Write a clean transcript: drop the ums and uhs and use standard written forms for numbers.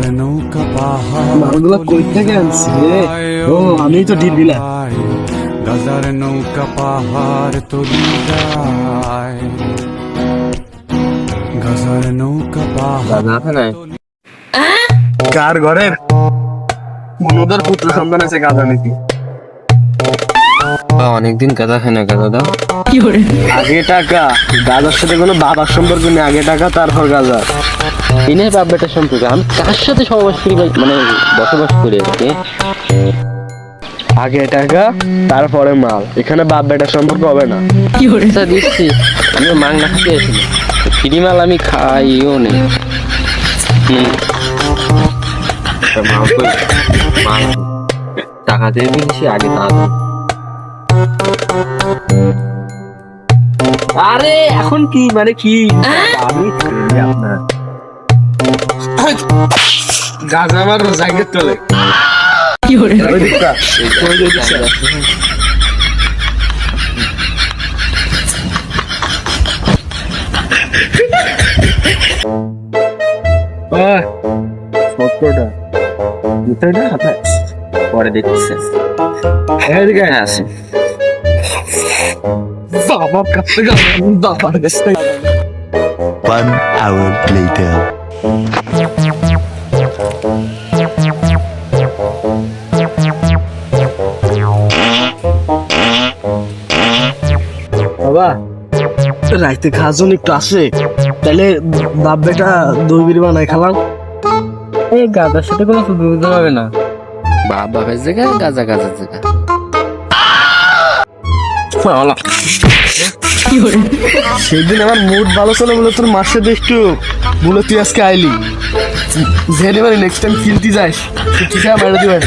গাজার নৌকা পাহাড় মালগুলা কই থেকে আনছি রে? ও আমি তো ডিপ দিলাম। গাজার নৌকা পাহাড় তলি যায়, গাজার নৌকা পাহাড় কার ঘরের মনোদর পুত্র সন্তান আছে গাঁজা নীতি। অনেকদিন গাঁজা খায় না গাঁজাটা। আগে টাকা গাঁজার সাথে কোনো বাবার সম্পর্ক নেই, আগে টাকা তারপর গাঁজা। এনে বাপ বেটার সম্পর্ক আমি কার সাথে সহবাস করি মানে বসবাস করি আর কি। আগে টাকা তারপরে মাল, এখানে বাপ বেটার সম্পর্ক হবে না। আচ্ছা দিচ্ছি, আমি মাংনা খেতে আসি না, ফ্রি মাল আমি খাইও নেই। টাকা দিয়ে দিচ্ছি আগে তা দাও। আরে এখন কি মানে কি আমি ছেলে আপনার গাঁজা আমার রোজাকে তোলে কি হরে ওই দিকটা ওই দিকটা সত্যটা মিটারটা হাতে পরে দেখতেছে এদিকে আসে বাবার কাছে বাবার কাছে 1 hour later. বাবা রাইতে খাজন একটু আসে, তাহলে বাপ বেটা দই বিড়ি বানাই খালাম। এই গাঁজার সাথে কোনো সুবিধা হবে না, বাপ বাপের জায়গায় গাঁজা গাঁজার জায়গা। সেদিন আমার মুড ভালো ছিল বলে তোর মাসে একটু বলে তুই আজকে আইলি, যে নেক্সট টাইম কিনতে যাস ঠিক আছে মেরে দিবেন।